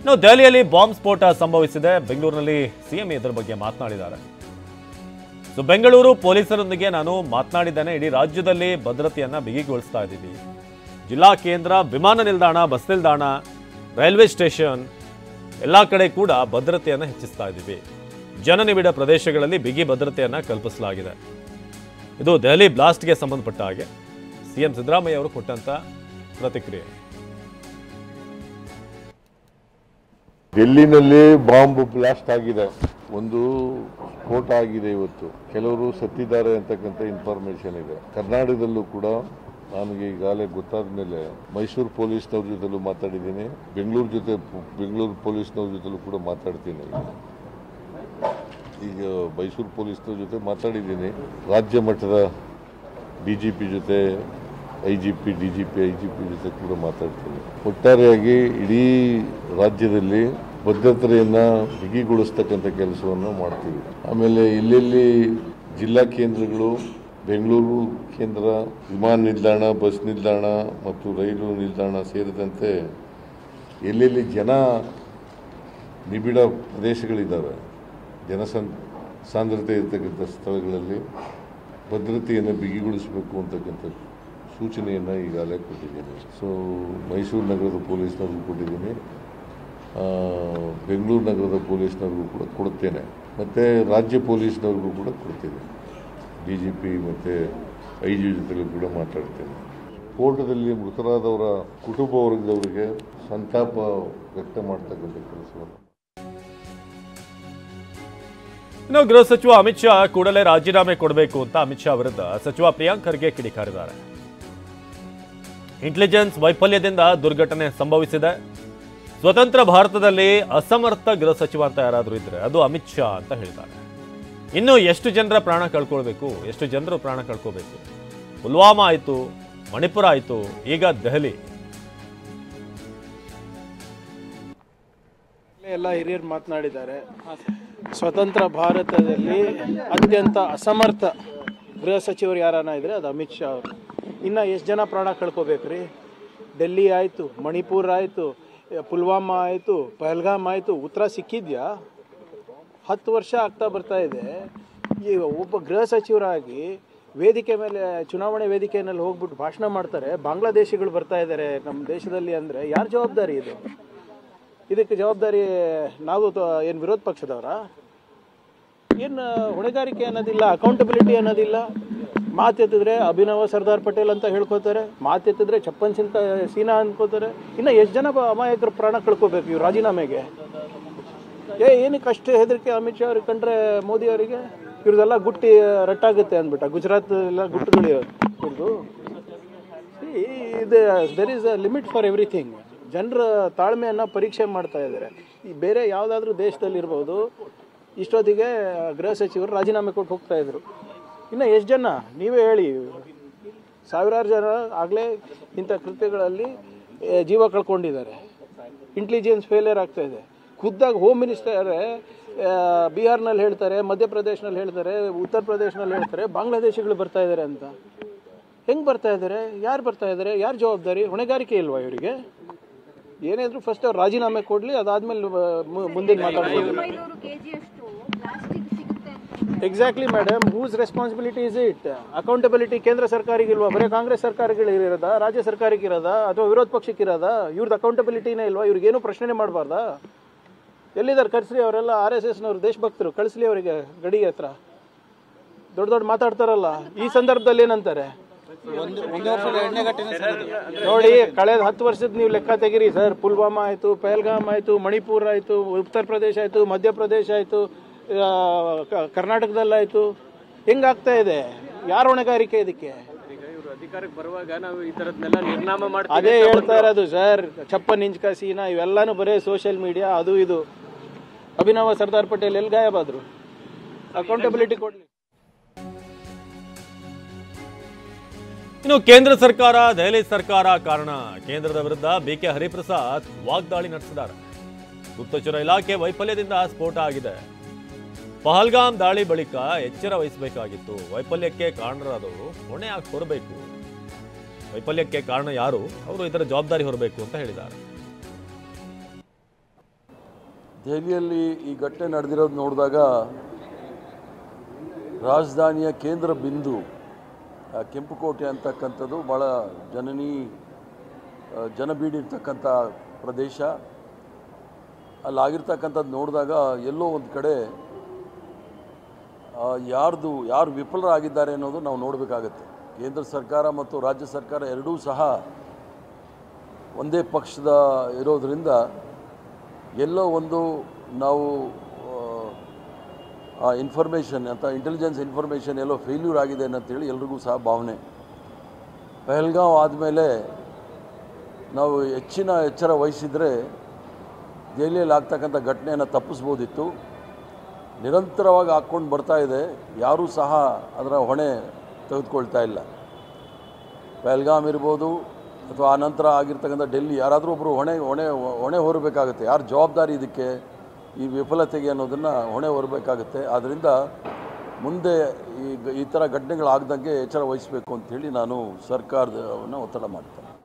ಇನ್ನು ದೆಹಲಿಯಲ್ಲಿ ಬಾಂಬ್ ಸ್ಫೋಟ ಸಂಭವಿಸಿದೆ. ಬೆಂಗಳೂರಿನಲ್ಲಿ ಸಿಎಂ ಇದರ ಬಗ್ಗೆ ಮಾತನಾಡಿದ್ದಾರೆ. ಸೊ ಬೆಂಗಳೂರು ಪೊಲೀಸರೊಂದಿಗೆ ನಾನು ಮಾತನಾಡಿದ್ದೇನೆ. ಇಡೀ ರಾಜ್ಯದಲ್ಲಿ ಭದ್ರತೆಯನ್ನ ಬಿಗಿಗೊಳಿಸ್ತಾ ಇದ್ದೀವಿ. ಜಿಲ್ಲಾ ಕೇಂದ್ರ, ವಿಮಾನ ನಿಲ್ದಾಣ, ಬಸ್ ನಿಲ್ದಾಣ, ರೈಲ್ವೆ ಸ್ಟೇಷನ್ ಎಲ್ಲ ಕಡೆ ಕೂಡ ಭದ್ರತೆಯನ್ನು ಹೆಚ್ಚಿಸ್ತಾ ಇದ್ದೀವಿ. ಜನನಿಬಿಡ ಪ್ರದೇಶಗಳಲ್ಲಿ ಬಿಗಿ ಭದ್ರತೆಯನ್ನ ಕಲ್ಪಿಸಲಾಗಿದೆ. ಇದು ದೆಹಲಿ ಬ್ಲಾಸ್ಟ್ಗೆ ಸಂಬಂಧಪಟ್ಟ ಹಾಗೆ ಸಿಎಂ ಸಿದ್ದರಾಮಯ್ಯ ಅವರು ಕೊಟ್ಟಂತ ಪ್ರತಿಕ್ರಿಯೆ. ಡೆಲ್ಲಿನಲ್ಲಿ ಬಾಂಬ್ ಬ್ಲಾಸ್ಟ್ ಆಗಿದೆ, ಒಂದು ಸ್ಫೋಟ ಆಗಿದೆ. ಇವತ್ತು ಕೆಲವರು ಸತ್ತಿದ್ದಾರೆ ಅಂತಕ್ಕಂಥ ಇನ್ಫಾರ್ಮೇಶನ್ ಇದೆ. ಕರ್ನಾಟಕದಲ್ಲೂ ಕೂಡ ನನಗೆ ಈಗಾಗಲೇ ಗೊತ್ತಾದ ಮೇಲೆ ಮೈಸೂರು ಪೊಲೀಸ್ನವ್ರ ಜೊತೆಲೂ ಮಾತಾಡಿದ್ದೀನಿ, ಬೆಂಗಳೂರು ಪೊಲೀಸ್ನವ್ರ ಜೊತೆಲೂ ಕೂಡ ಮಾತಾಡ್ತೀನಿ. ಈಗ ಮೈಸೂರು ಪೊಲೀಸ್ನವ್ರ ಜೊತೆ ಮಾತಾಡಿದ್ದೀನಿ, ರಾಜ್ಯ ಮಟ್ಟದ DGP ಜೊತೆ, IGP, DGP, IGP ಜೊತೆ ಕೂಡ ಮಾತಾಡ್ತೀನಿ. ಒಟ್ಟಾರೆಯಾಗಿ ಇಡೀ ರಾಜ್ಯದಲ್ಲಿ ಭದ್ರತೆಯನ್ನು ಬಿಗಿಗೊಳಿಸ್ತಕ್ಕಂಥ ಕೆಲಸವನ್ನು ಮಾಡ್ತೀವಿ. ಆಮೇಲೆ ಎಲ್ಲೆಲ್ಲಿ ಜಿಲ್ಲಾ ಕೇಂದ್ರಗಳು, ಬೆಂಗಳೂರು ಕೇಂದ್ರ, ವಿಮಾನ ನಿಲ್ದಾಣ, ಬಸ್ ನಿಲ್ದಾಣ ಮತ್ತು ರೈಲು ನಿಲ್ದಾಣ ಸೇರಿದಂತೆ ಎಲ್ಲೆಲ್ಲಿ ಜನ ನಿಬಿಡ ಪ್ರದೇಶಗಳಿದ್ದಾವೆ, ಸಾಂದ್ರತೆ ಇರತಕ್ಕಂಥ ಸ್ಥಳಗಳಲ್ಲಿ ಭದ್ರತೆಯನ್ನು ಬಿಗಿಗೊಳಿಸಬೇಕು ಅಂತಕ್ಕಂಥ ಸೂಚನೆಯನ್ನು ಈಗಾಗಲೇ ಕೊಟ್ಟಿದ್ದೀನಿ. ಸೊ ಮೈಸೂರು ನಗರದ ಪೊಲೀಸ್ನವ್ರಿಗೂ ಕೊಟ್ಟಿದ್ದೀನಿ, ಬೆಂಗಳೂರು ನಗರದ ಪೊಲೀಸ್ನವ್ರಿಗೂ ಕೂಡ ಕೊಡುತ್ತೇನೆ, ಮತ್ತು ರಾಜ್ಯ ಪೊಲೀಸ್ನವ್ರಿಗೂ ಕೂಡ ಕೊಡ್ತೇನೆ. DGP ಮತ್ತು IG ಜೊತೆಗೂ ಕೂಡ ಮಾತಾಡ್ತೇನೆ. ಸ್ಫೋಟದಲ್ಲಿ ಮೃತರಾದವರ ಕುಟುಂಬ ವರ್ಗದವರಿಗೆ ಸಂತಾಪ ವ್ಯಕ್ತ ಮಾಡ್ತಕ್ಕಂಥ ಕೆಲಸವನ್ನು. ಇನ್ನು ಗೃಹ ಸಚಿವ ಅಮಿತ್ ಶಾ ಕೂಡಲೇ ರಾಜೀನಾಮೆ ಕೊಡಬೇಕು ಅಂತ ಅಮಿತ್ ಶಾ ವಿರುದ್ಧ ಸಚಿವ ಪ್ರಿಯಾಂಕ್ ಖರ್ಗೆ ಕಿಡಿಕಾರಿದ್ದಾರೆ. ಇಂಟೆಲಿಜೆನ್ಸ್ ವೈಫಲ್ಯದಿಂದ ದುರ್ಘಟನೆ ಸಂಭವಿಸಿದೆ. ಸ್ವತಂತ್ರ ಭಾರತದಲ್ಲಿ ಅಸಮರ್ಥ ಗೃಹ ಸಚಿವ ಅಂತ ಯಾರಾದರೂ ಇದ್ರೆ ಅದು ಅಮಿತ್ ಶಾ ಅಂತ ಹೇಳಿದ್ದಾರೆ. ಇನ್ನು ಎಷ್ಟು ಜನರ ಪ್ರಾಣ ಕಳ್ಕೊಳ್ಬೇಕು, ಎಷ್ಟು ಜನರು ಪ್ರಾಣ ಕಳ್ಕೋಬೇಕು? ಪುಲ್ವಾಮಾ ಆಯಿತು, ಮಣಿಪುರ ಆಯಿತು, ಈಗ ದೆಹಲಿ. ಎಲ್ಲ ಹಿರಿಯರು ಮಾತನಾಡಿದ್ದಾರೆ. ಸ್ವತಂತ್ರ ಭಾರತದಲ್ಲಿ ಅತ್ಯಂತ ಅಸಮರ್ಥ ಗೃಹ ಸಚಿವರು ಯಾರನ್ನ ಇದ್ರೆ ಅದು ಅಮಿತ್ ಶಾ ಅವರು. ಇನ್ನು ಎಷ್ಟು ಜನ ಪ್ರಾಣ ಕಳ್ಕೋಬೇಕ್ರಿ? ಡೆಲ್ಲಿ ಆಯಿತು, ಮಣಿಪುರ ಆಯಿತು, ಪುಲ್ವಾಮಾ ಆಯಿತು, ಪಹಲ್ಗಾಮ್ ಆಯಿತು, ಉತ್ತರ ಸಿಕ್ಕಿದ್ಯಾ? 10 ವರ್ಷ ಆಗ್ತಾ ಬರ್ತಾ ಇದೆ. ಈ ಒಬ್ಬ ಗೃಹ ಸಚಿವರಾಗಿ ವೇದಿಕೆ ಮೇಲೆ, ಚುನಾವಣೆ ವೇದಿಕೆಯಲ್ಲಿ ಹೋಗ್ಬಿಟ್ಟು ಭಾಷಣ ಮಾಡ್ತಾರೆ. ಬಾಂಗ್ಲಾದೇಶಿಗಳು ಬರ್ತಾ ಇದ್ದಾರೆ ನಮ್ಮ ದೇಶದಲ್ಲಿ ಅಂದರೆ ಯಾರ ಜವಾಬ್ದಾರಿ ಇದು? ಇದಕ್ಕೆ ಜವಾಬ್ದಾರಿ ನಾವು ಏನು ವಿರೋಧ ಪಕ್ಷದವರ? ಏನು ಹೊಣೆಗಾರಿಕೆ ಅನ್ನೋದಿಲ್ಲ, ಅಕೌಂಟಬಿಲಿಟಿ ಅನ್ನೋದಿಲ್ಲ. ಮಾತೆತ್ತಿದ್ರೆ ಅಭಿನವ ಸರ್ದಾರ್ ಪಟೇಲ್ ಅಂತ ಹೇಳ್ಕೊತಾರೆ, ಮಾತೆತ್ತಿದ್ರೆ ಚಪ್ಪನ್ ಸೀನಾ ಅನ್ಕೋತಾರೆ. ಇನ್ನು ಎಷ್ಟು ಜನ ಅಮಾಯಕರು ಪ್ರಾಣ ಕಳ್ಕೋಬೇಕು ಇವ್ರು ರಾಜೀನಾಮೆಗೆ? ಏನಕ್ಕೆ ಅಷ್ಟು ಹೆದರಿಕೆ ಅಮಿತ್ ಶಾ ಅವ್ರಿಗೆ ಕಂಡ್ರೆ ಮೋದಿ ಅವರಿಗೆ? ಇವ್ರದೆಲ್ಲ ಗುಟ್ಟಿ ರಟ್ಟಾಗುತ್ತೆ ಅಂದ್ಬಿಟ್ಟ. ಗುಜರಾತ್ ಎಲ್ಲ ಗುಟ್ಟುಗಳು ಇವ್ರದ್ದು. ಇದು there is a limit for everything. ಜನರ ತಾಳ್ಮೆಯನ್ನು ಪರೀಕ್ಷೆ ಮಾಡ್ತಾ ಇದ್ದಾರೆ. ಈ ಬೇರೆ ಯಾವುದಾದ್ರೂ ದೇಶದಲ್ಲಿರ್ಬೋದು, ಇಷ್ಟೊತ್ತಿಗೆ ಗೃಹ ಸಚಿವರು ರಾಜೀನಾಮೆ ಕೊಟ್ಟು ಹೋಗ್ತಾ ಇದ್ರು. ಇನ್ನು ಎಷ್ಟು ಜನ ನೀವೇ ಹೇಳಿ? ಸಾವಿರಾರು ಜನ ಆಗಲೇ ಇಂಥ ಕೃತ್ಯಗಳಲ್ಲಿ ಜೀವ ಕಳ್ಕೊಂಡಿದ್ದಾರೆ. ಇಂಟೆಲಿಜೆನ್ಸ್ ಫೇಲಿಯರ್ ಆಗ್ತಾ ಇದೆ. ಖುದ್ದಾಗಿ ಹೋಮ್ ಮಿನಿಸ್ಟರ್ ಬಿಹಾರ್ನಲ್ಲಿ ಹೇಳ್ತಾರೆ, ಮಧ್ಯಪ್ರದೇಶನಲ್ಲಿ ಹೇಳ್ತಾರೆ, ಉತ್ತರ ಪ್ರದೇಶನಲ್ಲಿ ಹೇಳ್ತಾರೆ ಬಾಂಗ್ಲಾದೇಶಿಗಳು ಬರ್ತಾ ಇದ್ದಾರೆ ಅಂತ. ಹೆಂಗೆ ಬರ್ತಾ ಇದ್ದಾರೆ? ಯಾರು ಬರ್ತಾ ಇದ್ದಾರೆ? ಯಾರು ಜವಾಬ್ದಾರಿ? ಹೊಣೆಗಾರಿಕೆ ಇಲ್ವಾ ಇವರಿಗೆ? ಏನಾದರೂ ಫಸ್ಟ್ ಅವ್ರು ರಾಜೀನಾಮೆ ಕೊಡಲಿ, ಅದಾದ್ಮೇಲೆ ಮುಂದೆ ಮಾತಾಡ್ಬೋದು. Exactly madam, whose responsibility is it? Accountability ಕೇಂದ್ರ ಸರ್ಕಾರಕ್ಕೆ ಇಲ್ವಾ? ಬರೀ ಕಾಂಗ್ರೆಸ್ ಸರ್ಕಾರಗಳಿಗೆ ಇರೋದಾ? ರಾಜ್ಯ ಸರ್ಕಾರಕ್ಕೆ ಇರೋದಾ? ಅಥವಾ ವಿರೋಧ ಪಕ್ಷಕ್ಕೆ ಇರೋದಾ? ಇವ್ರದ್ದು ಅಕೌಂಟಬಿಲಿಟಿನೇ ಇಲ್ವಾ? ಇವ್ರಿಗೇನು ಪ್ರಶ್ನೆ ಮಾಡಬಾರ್ದಾ? ಎಲ್ಲಿದ್ದಾರೆ? ಕಳಿಸ್ಲಿ. ಅವರೆಲ್ಲ RSSನವ್ರು, ದೇಶಭಕ್ತರು, ಕಳಿಸ್ಲಿ ಅವರಿಗೆ ಗಡಿ ಹತ್ರ. ದೊಡ್ಡ ದೊಡ್ಡ ಮಾತಾಡ್ತಾರಲ್ಲ, ಈ ಸಂದರ್ಭದಲ್ಲಿ ಏನಂತಾರೆ ನೋಡಿ? ಕಳೆದ 10 ವರ್ಷದ ನೀವು ಲೆಕ್ಕ ತೆಗಿರಿ ಸರ್. ಪುಲ್ವಾಮಾ ಆಯಿತು, ಪಹಲ್ಗಾಮ್ ಆಯಿತು, ಮಣಿಪುರ ಆಯಿತು, ಉತ್ತರ ಪ್ರದೇಶ ಆಯಿತು, ಮಧ್ಯಪ್ರದೇಶ ಆಯಿತು, ಕರ್ನಾಟಕದಲ್ಲಾಯಿತು. ಹೆಂಗಾಗ್ತಾ ಇದೆ? ಯಾರ ಹೊಣೆಗಾರಿಕೆ ಇದಕ್ಕೆ? ಅಧಿಕಾರಕ್ಕೆ ಬರುವಾಗ ನಾವು ಈ ತರದ್ನೆಲ್ಲ ನಿರ್ನಾಮ ಮಾಡ್ತೀವಿ. ಅದೇ ಹೇಳ್ತಾ ಇರೋದು ಸರ್. ಚಪ್ಪನ್ ಇಂಚ್ ಕಸೀನಾ ಇವೆಲ್ಲಾನು ಬರೀ ಸೋಷಿಯಲ್ ಮೀಡಿಯಾ, ಅದು ಇದು. ಅಭಿನವ ಸರ್ದಾರ್ ಪಟೇಲ್ ಎಲ್ಲಿ ಗಾಯಬಾದ್ರು? ಅಕೌಂಟಬಿಲಿಟಿ ಕೊಡ್ಲಿ. ಇನ್ನು ಕೇಂದ್ರ ಸರ್ಕಾರ, ದೆಹಲಿ ಸರ್ಕಾರ ಕಾರಣ. ಕೇಂದ್ರದ ವಿರುದ್ಧ BK ಹರಿಪ್ರಸಾದ್ ವಾಗ್ದಾಳಿ ನಡೆಸಿದ್ದಾರೆ. ಗುಪ್ತಚರ ಇಲಾಖೆ ವೈಫಲ್ಯದಿಂದ ಸ್ಫೋಟ ಆಗಿದೆ. ಪಹಲ್ಗಾಮ್ ದಾಳಿ ಬಳಿಕ ಎಚ್ಚರ ವಹಿಸಬೇಕಾಗಿತ್ತು. ವೈಫಲ್ಯಕ್ಕೆ ಕಾರಣರಾದವರು ಹೊಣೆ ಹೊರಬೇಕು. ವೈಫಲ್ಯಕ್ಕೆ ಕಾರಣ ಯಾರು, ಅವರು ಇದರ ಜವಾಬ್ದಾರಿ ಹೊರಬೇಕು ಅಂತ ಹೇಳಿದ್ದಾರೆ. ದೆಹಲಿಯಲ್ಲಿ ಈ ಘಟನೆ ನಡೆದಿರೋದು ನೋಡಿದಾಗ ರಾಜಧಾನಿಯ ಕೇಂದ್ರ ಬಿಂದು ಕೆಂಪುಕೋಟೆ ಅಂತಕ್ಕಂಥದ್ದು ಭಾಳ ಜನಬೀಡಿರ್ತಕ್ಕಂಥ ಪ್ರದೇಶ. ಅಲ್ಲಾಗಿರ್ತಕ್ಕಂಥದ್ದು ನೋಡಿದಾಗ ಎಲ್ಲೋ ಒಂದು ಕಡೆ ಯಾರು ವಿಫಲರಾಗಿದ್ದಾರೆ ಅನ್ನೋದು ನಾವು ನೋಡಬೇಕಾಗತ್ತೆ. ಕೇಂದ್ರ ಸರ್ಕಾರ ಮತ್ತು ರಾಜ್ಯ ಸರ್ಕಾರ ಎರಡೂ ಸಹ ಒಂದೇ ಪಕ್ಷದ ಇರೋದರಿಂದ ಎಲ್ಲೋ ಒಂದು ನಾವು ಆ ಇನ್ಫಾರ್ಮೇಷನ್ ಅಂತ ಇಂಟೆಲಿಜೆನ್ಸ್ ಇನ್ಫಾರ್ಮೇಷನ್ ಎಲ್ಲೋ ಫೇಲ್ಯೂರ್ ಆಗಿದೆ ಅಂತೇಳಿ ಎಲ್ರಿಗೂ ಸಹ ಭಾವನೆ. ಪಹಲ್ಗಾಂವ್ ಆದಮೇಲೆ ನಾವು ಹೆಚ್ಚಿನ ಎಚ್ಚರ ವಹಿಸಿದರೆ ದೆಹಲಿಯಲ್ಲಿ ಆಗ್ತಕ್ಕಂಥ ಘಟನೆಯನ್ನು ತಪ್ಪಿಸ್ಬೋದಿತ್ತು. ನಿರಂತರವಾಗಿ ಹಾಕ್ಕೊಂಡು ಬರ್ತಾ ಇದೆ, ಯಾರೂ ಸಹ ಅದರ ಹೊಣೆ ತೆಗೆದುಕೊಳ್ತಾ ಇಲ್ಲ. ಪಹಲ್ಗಾಮ್ ಇರ್ಬೋದು ಅಥವಾ ಆ ನಂತರ ಆಗಿರ್ತಕ್ಕಂಥ ಡೆಲ್ಲಿ, ಯಾರಾದರೂ ಒಬ್ಬರು ಹೊಣೆ ಹೊರಬೇಕಾಗುತ್ತೆ. ಯಾರು ಜವಾಬ್ದಾರಿ ಇದಕ್ಕೆ, ಈ ವಿಫಲತೆಗೆ ಅನ್ನೋದನ್ನು ಹೊಣೆ ಹೊರಬೇಕಾಗುತ್ತೆ. ಆದ್ದರಿಂದ ಮುಂದೆ ಈ ಥರ ಘಟನೆಗಳಾಗ್ದಂಗೆ ಎಚ್ಚರ ವಹಿಸಬೇಕು ಅಂಥೇಳಿ ನಾನು ಸರ್ಕಾರವನ್ನು ಒತ್ತಡ ಮಾಡ್ತೇನೆ.